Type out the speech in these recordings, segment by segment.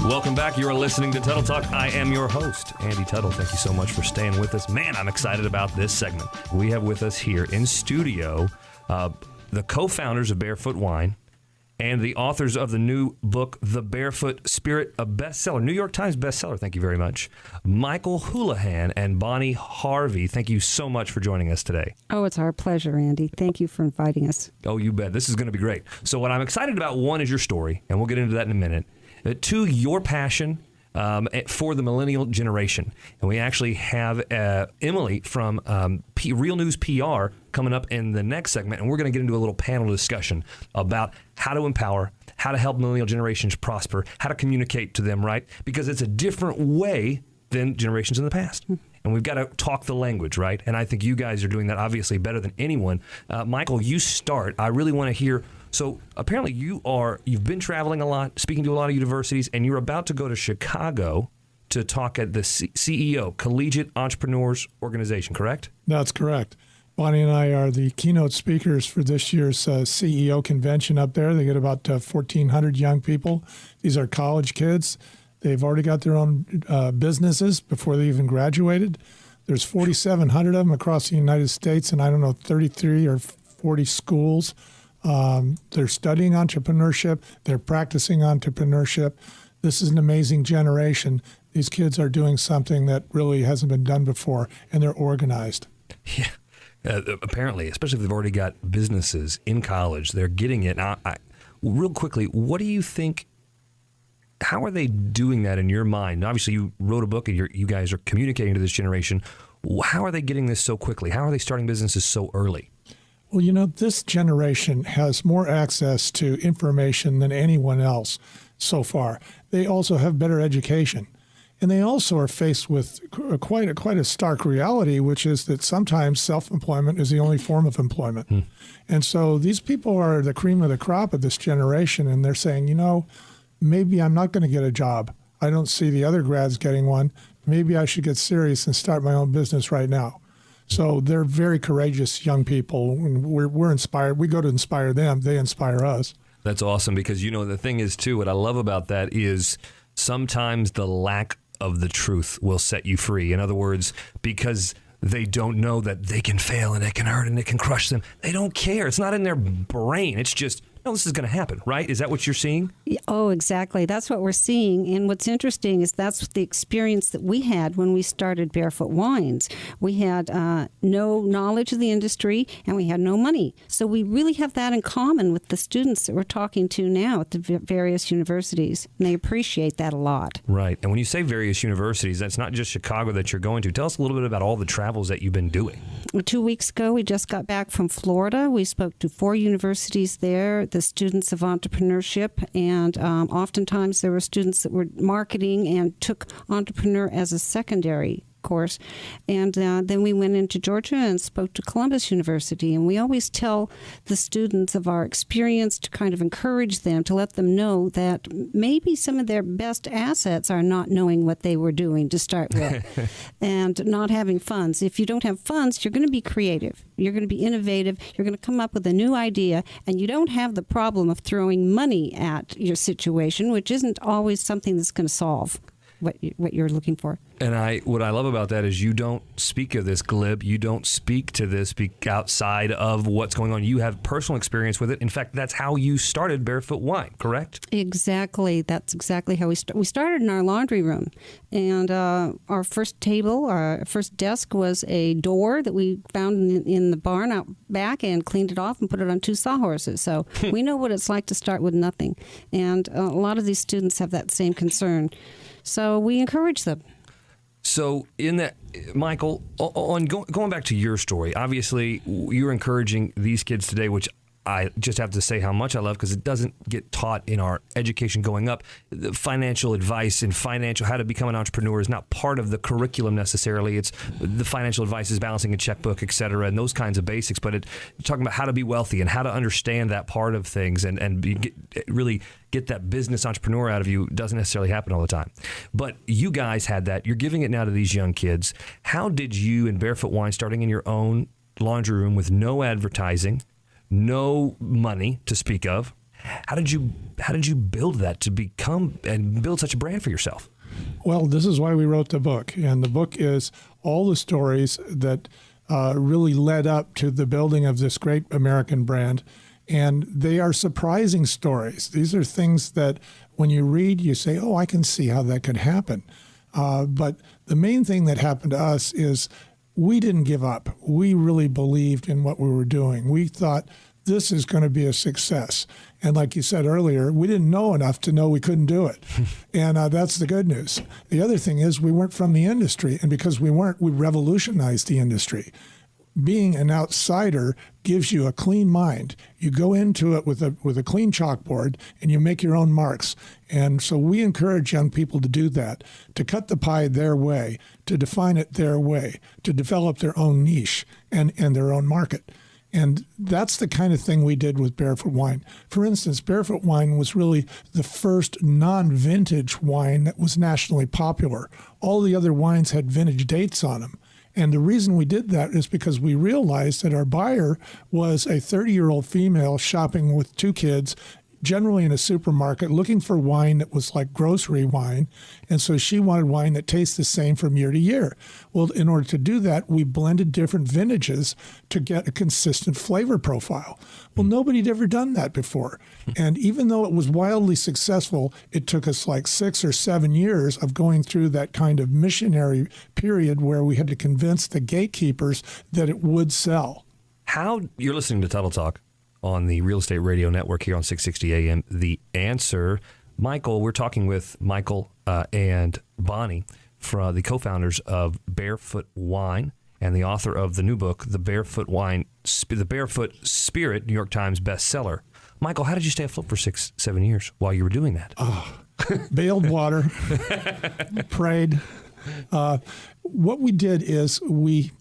Welcome back. You're listening to Tuttle Talk. I am your host, Andy Tuttle. Thank you so much for staying with us. Man, I'm excited about this segment. We have with us here in studio the co-founders of Barefoot Wine and the authors of the new book, The Barefoot Spirit, a bestseller, New York Times bestseller. Thank you very much. Michael Houlihan and Bonnie Harvey, thank you so much for joining us today. Oh, it's our pleasure, Andy. Thank you for inviting us. Oh, you bet. This is going to be great. So what I'm excited about, one, is your story, and we'll get into that in a minute. Two, your passion for the Millennial Generation. And we actually have Emily from Real News PR coming up in the next segment, and we're going to get into a little panel discussion about how to empower, how to help Millennial generations prosper, how to communicate to them, right? Because it's a different way than generations in the past. And we've got to talk the language, right? And I think you guys are doing that obviously better than anyone. Michael, you start. I really want to hear. So apparently you've been traveling a lot, speaking to a lot of universities, and you're about to go to Chicago to talk at the CEO, Collegiate Entrepreneurs Organization, correct? That's correct. Bonnie and I are the keynote speakers for this year's CEO convention up there. They get about 1,400 young people. These are college kids. They've already got their own businesses before they even graduated. There's 4,700 of them across the United States, and 33 or 40 schools. They're studying entrepreneurship. They're practicing entrepreneurship. This is an amazing generation. These kids are doing something that really hasn't been done before, and they're organized. Yeah. Apparently, especially if they've already got businesses in college, they're getting it. Now, real quickly, what do you think? How are they doing that in your mind? Obviously, you wrote a book and you guys are communicating to this generation. How are they getting this so quickly? How are they starting businesses so early? Well, this generation has more access to information than anyone else so far. They also have better education. And they also are faced with quite a stark reality, which is that sometimes self-employment is the only form of employment. And so these people are the cream of the crop of this generation, and they're saying, maybe I'm not going to get a job. I don't see the other grads getting one. Maybe I should get serious and start my own business right now. So they're very courageous young people. We're inspired. We go to inspire them. They inspire us. That's awesome because, the thing is, too, what I love about that is sometimes the lack of the truth will set you free. In other words, because they don't know that they can fail and it can hurt and it can crush them. They don't care. It's not in their brain. It's just, no, this is going to happen, right? Is that what you're seeing? Oh, exactly. That's what we're seeing. And what's interesting is that's the experience that we had when we started Barefoot Wines. We had no knowledge of the industry and we had no money. So we really have that in common with the students that we're talking to now at the various universities. And they appreciate that a lot. Right. And when you say various universities, that's not just Chicago that you're going to. Tell us a little bit about all the travels that you've been doing. 2 weeks ago, we just got back from Florida. We spoke to 4 universities there, the students of entrepreneurship, and oftentimes there were students that were marketing and took entrepreneur as a secondary course. And then we went into Georgia and spoke to Columbus University. And we always tell the students of our experience to kind of encourage them, to let them know that maybe some of their best assets are not knowing what they were doing to start with and not having funds. If you don't have funds, you're going to be creative. You're going to be innovative. You're going to come up with a new idea. And you don't have the problem of throwing money at your situation, which isn't always something that's going to solve what you're looking for. And what I love about that is you don't speak of this glib. You don't speak to this outside of what's going on. You have personal experience with it. In fact, that's how you started Barefoot Wine, correct? Exactly. That's exactly how we started. We started in our laundry room. And our first table, our first desk was a door that we found in the barn out back and cleaned it off and put it on 2 sawhorses. So we know what it's like to start with nothing. And a lot of these students have that same concern. So we encourage them. So in that, Michael, going back to your story, obviously you're encouraging these kids today, which I just have to say how much I love because it doesn't get taught in our education going up. The financial advice and how to become an entrepreneur is not part of the curriculum necessarily. It's the financial advice is balancing a checkbook, et cetera, and those kinds of basics. But talking about how to be wealthy and how to understand that part of things and really get that business entrepreneur out of you doesn't necessarily happen all the time. But you guys had that. You're giving it now to these young kids. How did you in Barefoot Wine, starting in your own laundry room with no advertising, no money to speak of, How did you build that to become and build such a brand for yourself? Well, this is why we wrote the book. And the book is all the stories that really led up to the building of this great American brand. And they are surprising stories. These are things that when you read, you say, oh, I can see how that could happen. But the main thing that happened to us is we didn't give up. We really believed in what we were doing. We thought this is going to be a success. And like you said earlier, we didn't know enough to know we couldn't do it. And that's the good news. The other thing is we weren't from the industry. And because we weren't, we revolutionized the industry. Being an outsider gives you a clean mind. You go into it with a clean chalkboard and you make your own marks. And so we encourage young people to do that, to cut the pie their way, to define it their way, to develop their own niche and their own market. And that's the kind of thing we did with Barefoot Wine. For instance, Barefoot Wine was really the first non-vintage wine that was nationally popular. All the other wines had vintage dates on them. And the reason we did that is because we realized that our buyer was a 30-year-old female shopping with 2 kids, generally in a supermarket, looking for wine that was like grocery wine. And so she wanted wine that tastes the same from year to year. Well, in order to do that, we blended different vintages to get a consistent flavor profile. Well, nobody had ever done that before. And even though it was wildly successful, it took us like 6 or 7 years of going through that kind of missionary period where we had to convince the gatekeepers that it would sell. You're listening to Tuttle Talk on the Real Estate Radio Network here on 660 AM. The Answer. Michael, we're talking with Michael and Bonnie, the co-founders of Barefoot Wine and the author of the new book, The Barefoot Wine, The Barefoot Spirit, New York Times bestseller. Michael, how did you stay afloat for 6-7 years while you were doing that? Bailed water, prayed. What we did is we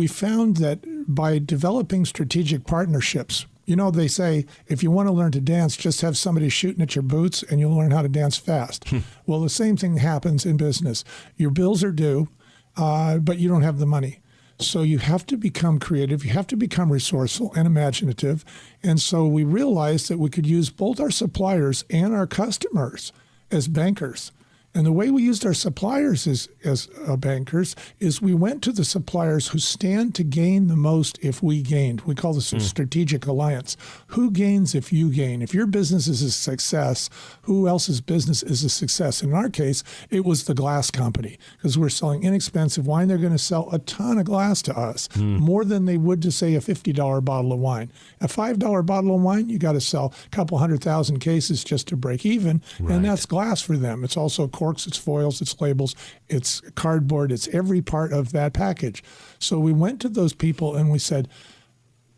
found that by developing strategic partnerships, they say, if you want to learn to dance, just have somebody shooting at your boots and you'll learn how to dance fast. Well, the same thing happens in business. Your bills are due, but you don't have the money. So you have to become creative. You have to become resourceful and imaginative. And so we realized that we could use both our suppliers and our customers as bankers. And the way we used our suppliers as bankers is we went to the suppliers who stand to gain the most if we gained. We call this a strategic alliance. Who gains if you gain? If your business is a success, who else's business is a success? In our case, it was the glass company because we're selling inexpensive wine. They're going to sell a ton of glass to us, more than they would to, say, a $50 bottle of wine. A $5 bottle of wine, you got to sell a couple 100,000 cases just to break even, and that's glass for them. It's also corks, it's foils, it's labels, it's cardboard, it's every part of that package. So we went to those people and we said,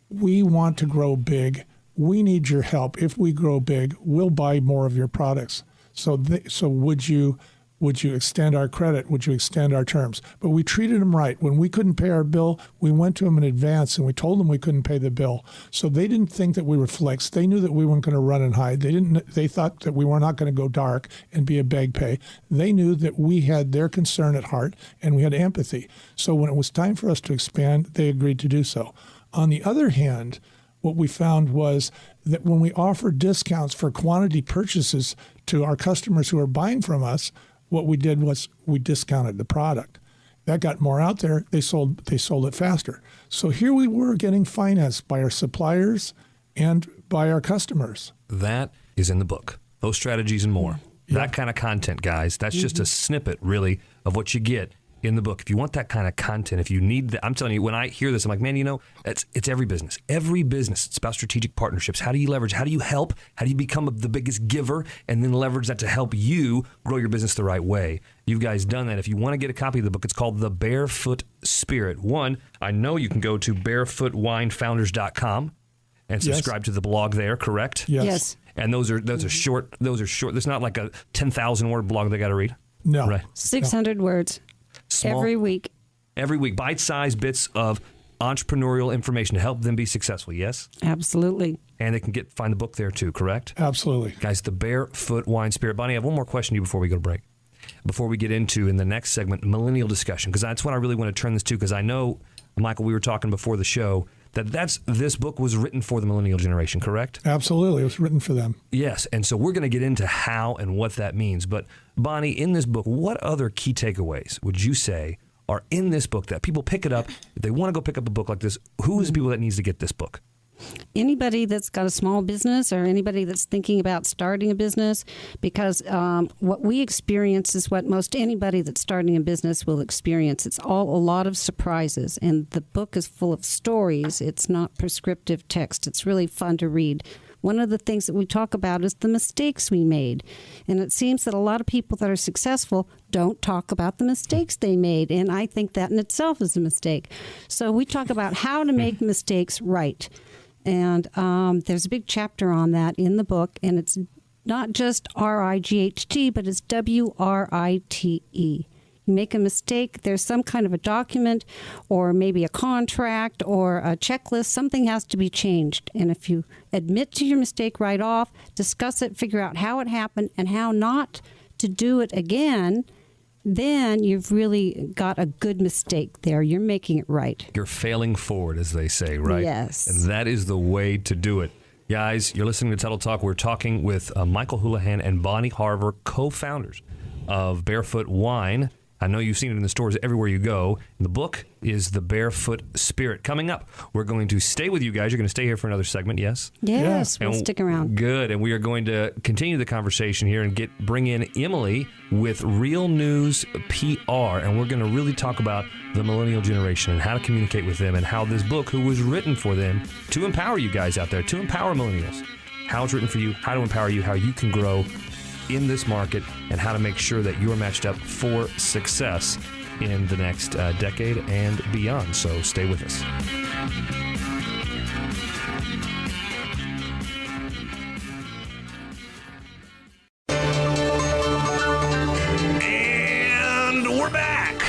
we want to grow big. We need your help. If we grow big, we'll buy more of your products. So would you extend our credit? Would you extend our terms? But we treated them right. When we couldn't pay our bill, we went to them in advance and we told them we couldn't pay the bill. So they didn't think that we were flex. They knew that we weren't going to run and hide. They thought that we were not going to go dark and be a beg pay. They knew that we had their concern at heart and we had empathy. So when it was time for us to expand, they agreed to do so. On the other hand, what we found was that when we offered discounts for quantity purchases to our customers who are buying from us, what we did was we discounted the product. That got more out there. They sold it faster. So here we were getting financed by our suppliers and by our customers. That is in the book. Those strategies and more. Yeah. That kind of content, guys. That's just a snippet, really, of what you get in the book. If you want that kind of content, if you need that, I'm telling you, when I hear this, I'm like, man, it's every business. Every business. It's about strategic partnerships. How do you leverage? How do you help? How do you become the biggest giver and then leverage that to help you grow your business the right way? You guys done that. If you want to get a copy of the book, it's called The Barefoot Spirit. One, I know you can go to barefootwinefounders.com and subscribe to the blog there, correct? Yes. And those are short. There's not like a 10,000 word blog they got to read. No. Right. 600 words. Small, every week, bite-sized bits of entrepreneurial information to help them be successful. Yes, absolutely. And they can find the book there too. Correct? Absolutely, guys. The Barefoot Wine Spirit. Bonnie, I have one more question to you before we go to break. Before we get into in the next segment, millennial discussion, because that's what I really want to turn this to. Because I know, Michael, we were talking before the show this book was written for the millennial generation, correct? Absolutely. It was written for them. Yes, and so we're going to get into how and what that means. But Bonnie, in this book, what other key takeaways would you say are in this book that people pick it up, if they want to go pick up a book like this, who is the people that needs to get this book? Anybody that's got a small business or anybody that's thinking about starting a business, because what we experience is what most anybody that's starting a business will experience. It's all a lot of surprises, and the book is full of stories. It's not prescriptive text. It's really fun to read. One of the things that we talk about is the mistakes we made. And it seems that a lot of people that are successful don't talk about the mistakes they made. And I think that in itself is a mistake. So we talk about how to make mistakes right. And there's a big chapter on that in the book. And it's not just R-I-G-H-T, but it's W-R-I-T-E. You make a mistake, there's some kind of a document or maybe a contract or a checklist. Something has to be changed. And if you admit to your mistake right off, discuss it, figure out how it happened and how not to do it again, then you've really got a good mistake there. You're making it right. You're failing forward, as they say, right? Yes. And that is the way to do it. Guys, you're listening to Tuttle Talk. We're talking with Michael Houlihan and Bonnie Harvey, co-founders of Barefoot Wine. I know you've seen it in the stores everywhere you go. The book is The Barefoot Spirit. Coming up, we're going to stay with you guys. You're going to stay here for another segment, yes? Yes, we'll stick around. Good. And we are going to continue the conversation here and bring in Emily with Real News PR. And we're going to really talk about the millennial generation and how to communicate with them and how this book, who was written for them to empower you guys out there, to empower millennials, how it's written for you, how to empower you, how you can grow in this market, and how to make sure that you're matched up for success in the next decade and beyond. So stay with us. And we're back.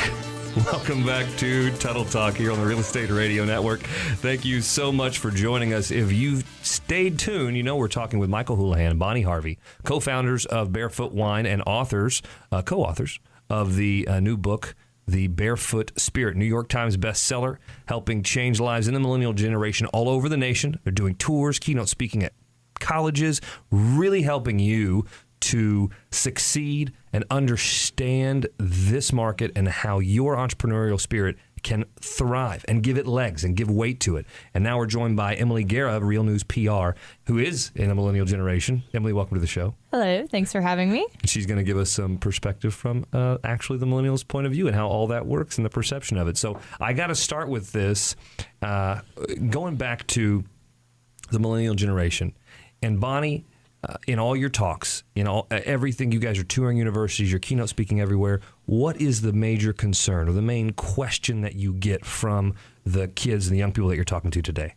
Welcome back to Tuttle Talk here on the Real Estate Radio Network. Thank you so much for joining us. If you've stayed tuned, you know we're talking with Michael Houlihan and Bonnie Harvey, co-founders of Barefoot Wine and co-authors of the new book, The Barefoot Spirit, New York Times Bestseller, helping change lives in the millennial generation all over the nation. They're doing tours, keynote speaking at colleges, really helping you to succeed and understand this market and how your entrepreneurial spirit can thrive and give it legs and give weight to it. And now we're joined by Emily Guerra of Real News PR, who is in the millennial generation. Emily, welcome to the show. Hello. Thanks for having me. She's going to give us some perspective from actually the millennials' point of view and how all that works and the perception of it. So I got to start with this, going back to the millennial generation. And Bonnie, in all your talks, in everything, you guys are touring universities, you're keynote speaking everywhere. What is the major concern or the main question that you get from the kids and the young people that you're talking to today?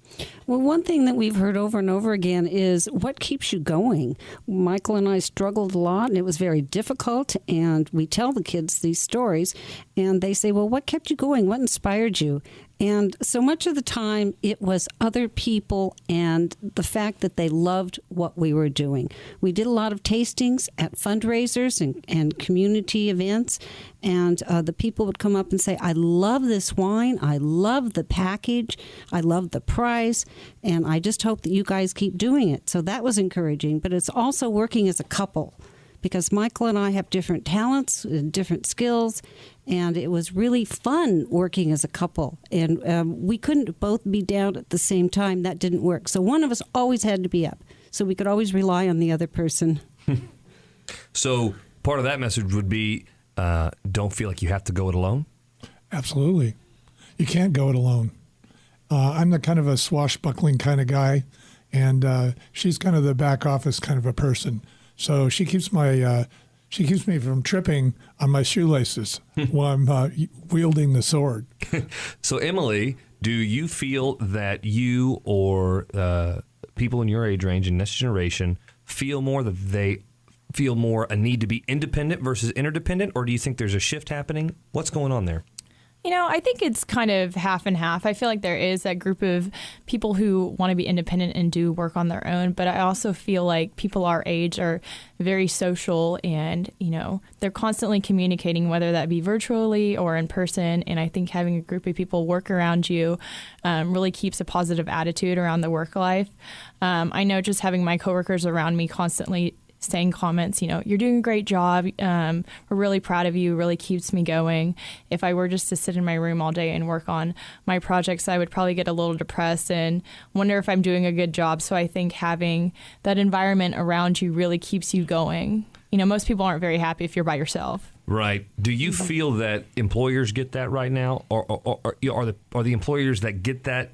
Well, one thing that we've heard over and over again is what keeps you going? Michael and I struggled a lot, and it was very difficult, and we tell the kids these stories, and they say, well, what kept you going? What inspired you? And so much of the time, it was other people and the fact that they loved what we were doing. We did a lot of tastings at fundraisers and community events, and the people would come up and say, I love this wine, I love the package, I love the price, and I just hope that you guys keep doing it. So that was encouraging, but it's also working as a couple, because Michael and I have different talents and different skills, and it was really fun working as a couple. And we couldn't both be down at the same time. That didn't work. So one of us always had to be up, so we could always rely on the other person. So part of that message would be, don't feel like you have to go it alone? Absolutely. You can't go it alone. I'm the kind of a swashbuckling kind of guy, and she's kind of the back office kind of a person. So she keeps me from tripping on my shoelaces while I'm wielding the sword. So, Emily, do you feel that you or people in your age range and next generation feel more that they feel more a need to be independent versus interdependent, or do you think there's a shift happening? What's going on there? I think it's kind of half and half. I feel like there is that group of people who want to be independent and do work on their own. But I also feel like people our age are very social and, they're constantly communicating, whether that be virtually or in person. And I think having a group of people work around you really keeps a positive attitude around the work life. I know just having my coworkers around me constantly saying comments, you're doing a great job. We're really proud of you, really keeps me going. If I were just to sit in my room all day and work on my projects, I would probably get a little depressed and wonder if I'm doing a good job. So I think having that environment around you really keeps you going. Most people aren't very happy if you're by yourself. Right. Do you feel that employers get that right now? Or are the employers that get that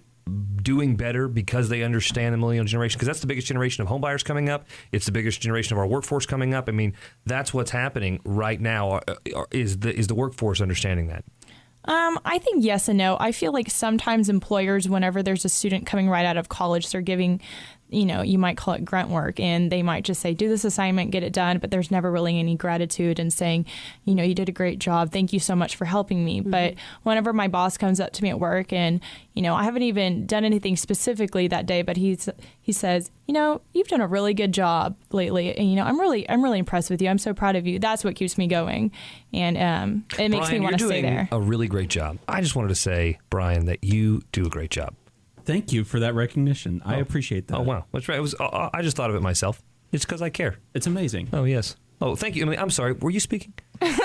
doing better because they understand the millennial generation? Because that's the biggest generation of homebuyers coming up. It's the biggest generation of our workforce coming up. I mean, that's what's happening right now. Is the workforce understanding that? I think yes and no. I feel like sometimes employers, whenever there's a student coming right out of college, they're giving, you might call it grunt work, and they might just say, do this assignment, get it done. But there's never really any gratitude and saying, you did a great job. Thank you so much for helping me. Mm-hmm. But whenever my boss comes up to me at work and, I haven't even done anything specifically that day, but he says, you've done a really good job lately. And, I'm really impressed with you. I'm so proud of you. That's what keeps me going. And it makes me want to stay there. You're doing a really great job. I just wanted to say, Brian, that you do a great job. Thank you for that recognition. I appreciate that. Oh, wow. That's right. I just thought of it myself. It's because I care. It's amazing. Oh, yes. Oh, thank you, Emily. I'm sorry. Were you speaking? You didn't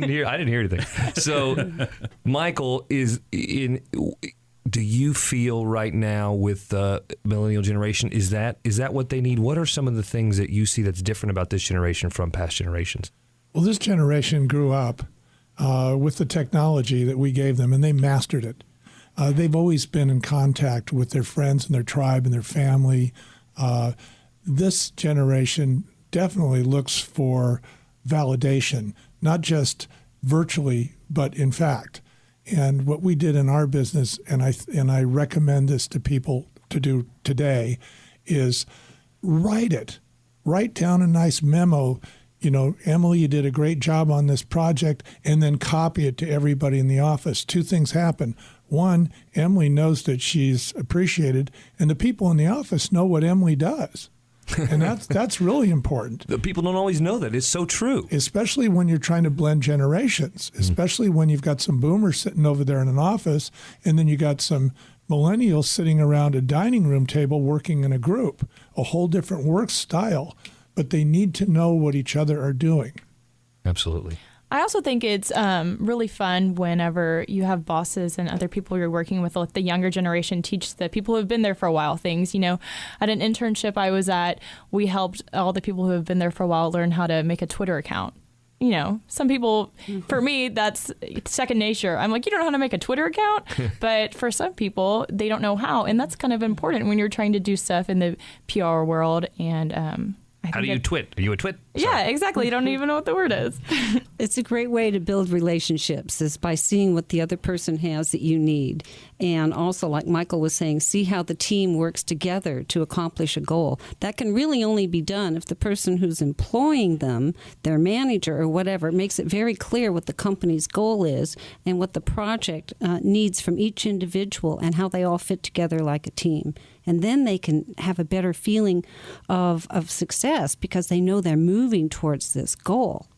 hear. I didn't hear anything. So, Michael, do you feel right now with the millennial generation, is that what they need? What are some of the things that you see that's different about this generation from past generations? Well, this generation grew up with the technology that we gave them, and they mastered it. They've always been in contact with their friends and their tribe and their family. This generation definitely looks for validation, not just virtually, but in fact. And what we did in our business, and I recommend this to people to do today, is write it. Write down a nice memo. Emily, you did a great job on this project, and then copy it to everybody in the office. Two things happen. One, Emily knows that she's appreciated, and the people in the office know what Emily does. And that's really important. The people don't always know that. It's so true. Especially when you're trying to blend generations, especially when you've got some boomers sitting over there in an office, and then you got some millennials sitting around a dining room table working in a group, a whole different work style. But they need to know what each other are doing. Absolutely. I also think it's really fun whenever you have bosses and other people you're working with, let the younger generation teach the people who have been there for a while things. At an internship I was at, we helped all the people who have been there for a while learn how to make a Twitter account. Some people, for me, that's second nature. I'm like, you don't know how to make a Twitter account? But for some people, they don't know how. And that's kind of important when you're trying to do stuff in the PR world. And how do you twit? Are you a twit? Sorry. Yeah, exactly. You don't even know what the word is. It's a great way to build relationships, is by seeing what the other person has that you need. And also, like Michael was saying, see how the team works together to accomplish a goal. That can really only be done if the person who's employing them, their manager or whatever, makes it very clear what the company's goal is and what the project needs from each individual and how they all fit together like a team. And then they can have a better feeling of success because they know they're moving towards this goal.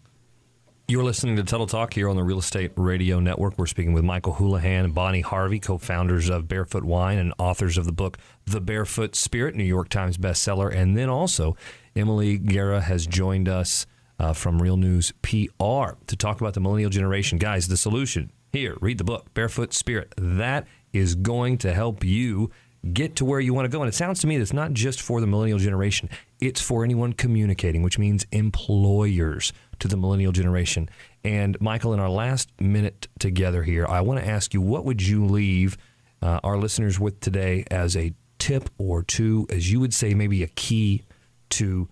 You're listening to Tuttle Talk here on the Real Estate Radio Network. We're speaking with Michael Houlihan and Bonnie Harvey, co-founders of Barefoot Wine and authors of the book The Barefoot Spirit, New York Times bestseller. And then also, Emily Guerra has joined us from Real News PR to talk about the millennial generation. Guys, the solution here, read the book, Barefoot Spirit. That is going to help you get to where you want to go. And it sounds to me that it's not just for the millennial generation. It's for anyone communicating, which means employers to the millennial generation. And Michael, in our last minute together here, I want to ask you, what would you leave our listeners with today as a tip or two, as you would say, maybe a key to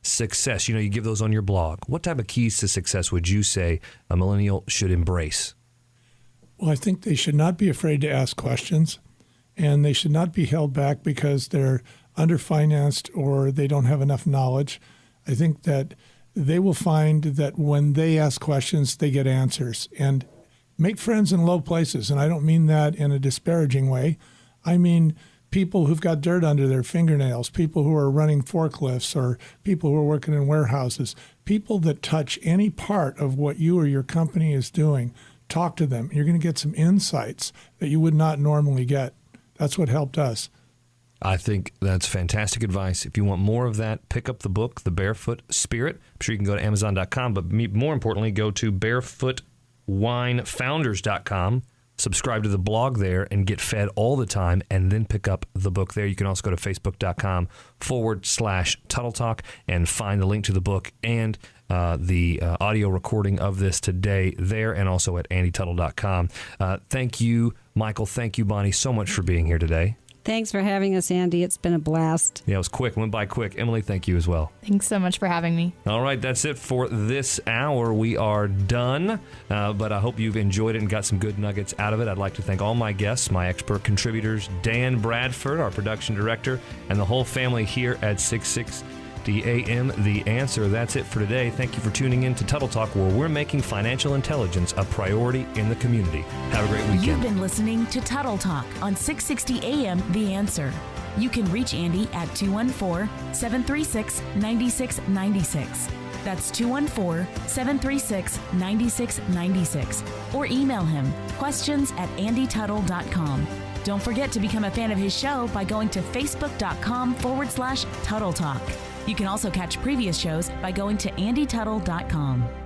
success? You give those on your blog. What type of keys to success would you say a millennial should embrace? Well, I think they should not be afraid to ask questions. And they should not be held back because they're underfinanced or they don't have enough knowledge. I think that they will find that when they ask questions, they get answers. And make friends in low places. And I don't mean that in a disparaging way. I mean people who've got dirt under their fingernails, people who are running forklifts, or people who are working in warehouses, people that touch any part of what you or your company is doing. Talk to them. You're going to get some insights that you would not normally get. That's what helped us. I think that's fantastic advice. If you want more of that, pick up the book, The Barefoot Spirit. I'm sure you can go to Amazon.com, but more importantly, go to barefootwinefounders.com. Subscribe to the blog there and get fed all the time, and then pick up the book there. You can also go to facebook.com/Tuttle Talk and find the link to the book and the audio recording of this today there, and also at andytuttle.com. Thank you, Michael. Thank you, Bonnie, so much for being here today. Thanks for having us, Andy. It's been a blast. Yeah, it was quick. Went by quick. Emily, thank you as well. Thanks so much for having me. All right, that's it for this hour. We are done, but I hope you've enjoyed it and got some good nuggets out of it. I'd like to thank all my guests, my expert contributors, Dan Bradford, our production director, and the whole family here at 660 AM The Answer. That's it for today. Thank you for tuning in to Tuttle Talk, where we're making financial intelligence a priority in the community. Have a great weekend. You've been listening to Tuttle Talk on 660 AM The Answer. You can reach Andy at 214-736-9696. That's 214-736-9696. Or email him questions@andytuttle.com. Don't forget to become a fan of his show by going to facebook.com/Tuttle Talk. You can also catch previous shows by going to andytuttle.com.